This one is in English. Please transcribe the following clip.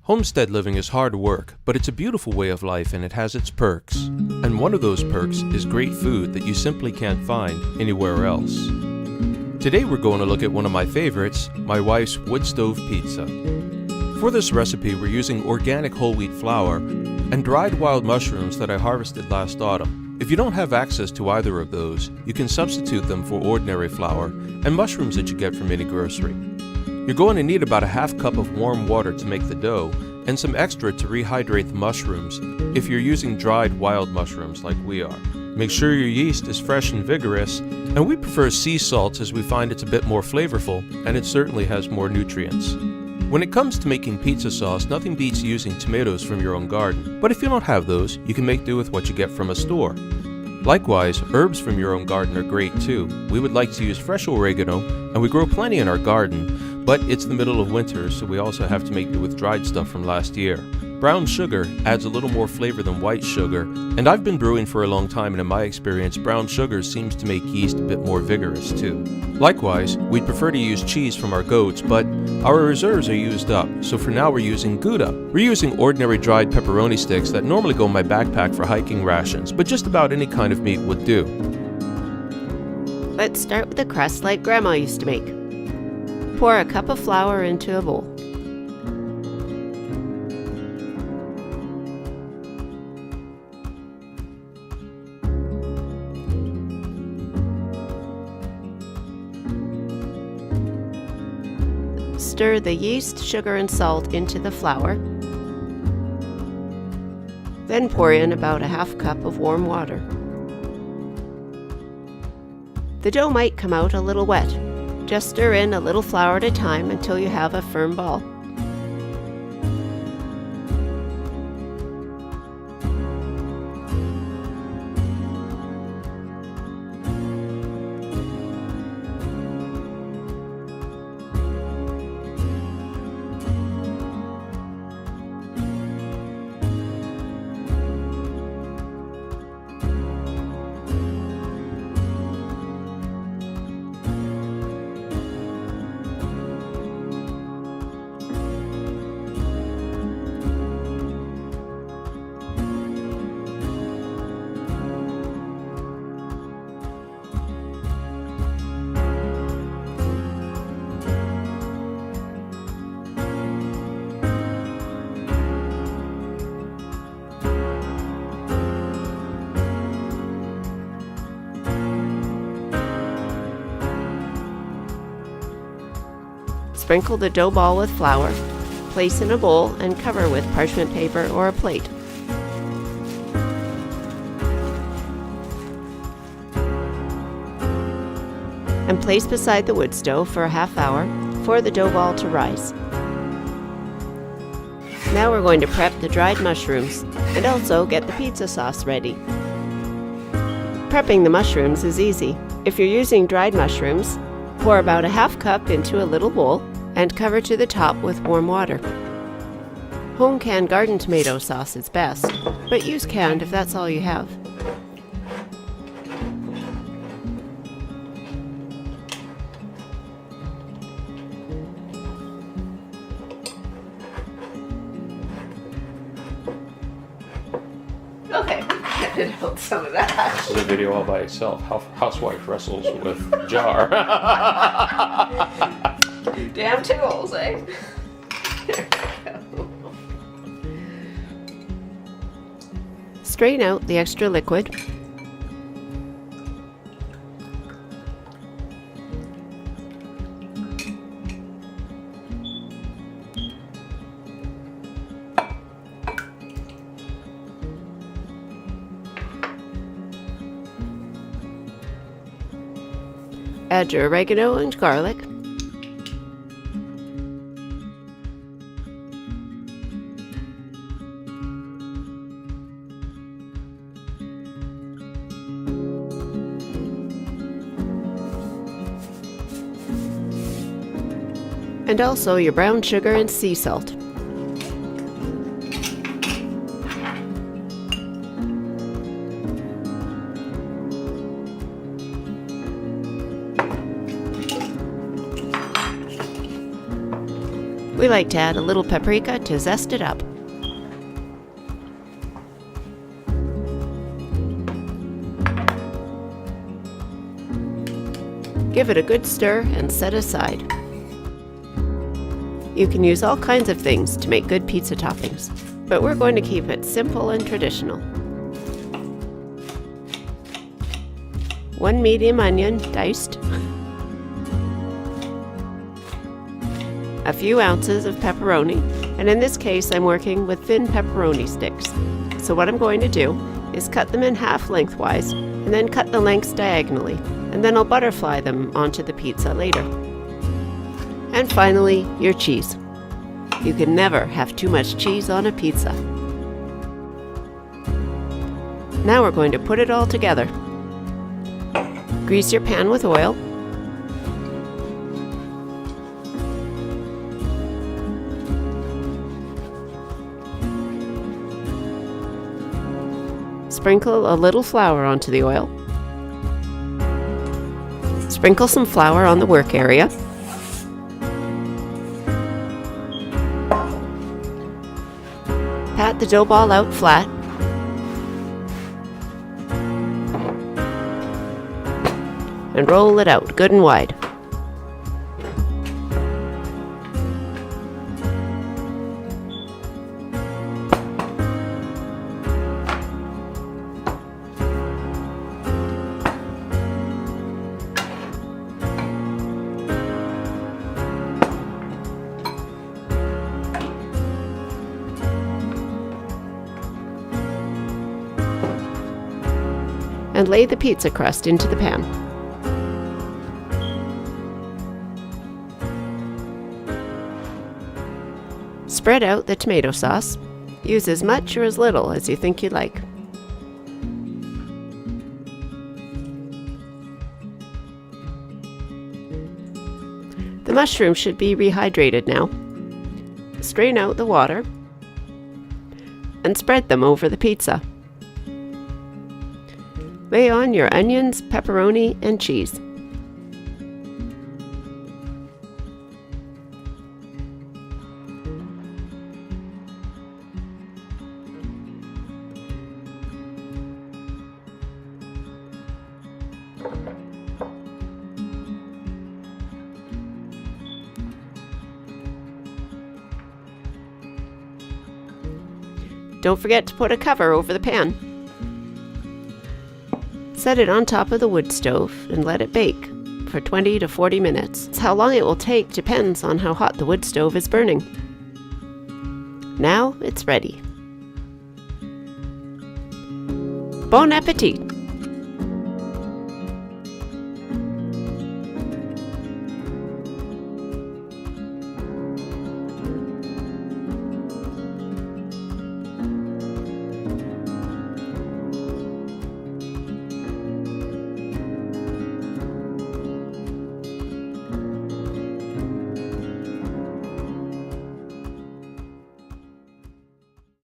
Homestead living is hard work, but it's a beautiful way of life and it has its perks. And one of those perks is great food that you simply can't find anywhere else. Today we're going to look at one of my favorites, my wife's wood stove pizza. For this recipe we're using organic whole wheat flour and dried wild mushrooms that I harvested last autumn. If you don't have access to either of those, you can substitute them for ordinary flour and mushrooms that you get from any grocery. You're going to need about a half cup of warm water to make the dough, and some extra to rehydrate the mushrooms if you're using dried wild mushrooms like we are. Make sure your yeast is fresh and vigorous, and we prefer sea salts as we find it's a bit more flavorful and it certainly has more nutrients. When it comes to making pizza sauce, nothing beats using tomatoes from your own garden, but if you don't have those, you can make do with what you get from a store. Likewise, herbs from your own garden are great too. We would like to use fresh oregano, and we grow plenty in our garden, but it's the middle of winter, so we also have to make do with dried stuff from last year. Brown sugar adds a little more flavor than white sugar, and I've been brewing for a long time, and in my experience, brown sugar seems to make yeast a bit more vigorous too. Likewise, we'd prefer to use cheese from our goats, but our reserves are used up, so for now we're using Gouda. We're using ordinary dried pepperoni sticks that normally go in my backpack for hiking rations, but just about any kind of meat would do. Let's start with a crust like Grandma used to make. Pour a cup of flour into a bowl. Stir the yeast, sugar, and salt into the flour. Then pour in about a half cup of warm water. The dough might come out a little wet. Just stir in a little flour at a time until you have a firm ball. Sprinkle the dough ball with flour, place in a bowl, and cover with parchment paper or a plate. And place beside the wood stove for a half hour for the dough ball to rise. Now we're going to prep the dried mushrooms and also get the pizza sauce ready. Prepping the mushrooms is easy. If you're using dried mushrooms, pour about a half cup into a little bowl and cover to the top with warm water. Home canned garden tomato sauce is best, but use canned if that's all you have. Okay, edited out some of that. The video all by itself. Housewife wrestles with jar. Damn tools, eh? There we go. Strain out the extra liquid. Add your oregano and garlic. And also your brown sugar and sea salt. We like to add a little paprika to zest it up. Give it a good stir and set aside. You can use all kinds of things to make good pizza toppings, but we're going to keep it simple and traditional. 1 medium onion, diced. A few ounces of pepperoni, and in this case I'm working with thin pepperoni sticks. So what I'm going to do is cut them in half lengthwise, and then cut the lengths diagonally, and then I'll butterfly them onto the pizza later. And finally, your cheese. You can never have too much cheese on a pizza. Now we're going to put it all together. Grease your pan with oil. Sprinkle a little flour onto the oil. Sprinkle some flour on the work area. Pat the dough ball out flat. And roll it out good and wide. And lay the pizza crust into the pan. Spread out the tomato sauce. Use as much or as little as you think you like. The mushrooms should be rehydrated now. Strain out the water and spread them over the pizza. Lay on your onions, pepperoni, and cheese. Don't forget to put a cover over the pan. Set it on top of the wood stove and let it bake for 20 to 40 minutes. How long it will take depends on how hot the wood stove is burning. Now it's ready. Bon appetit!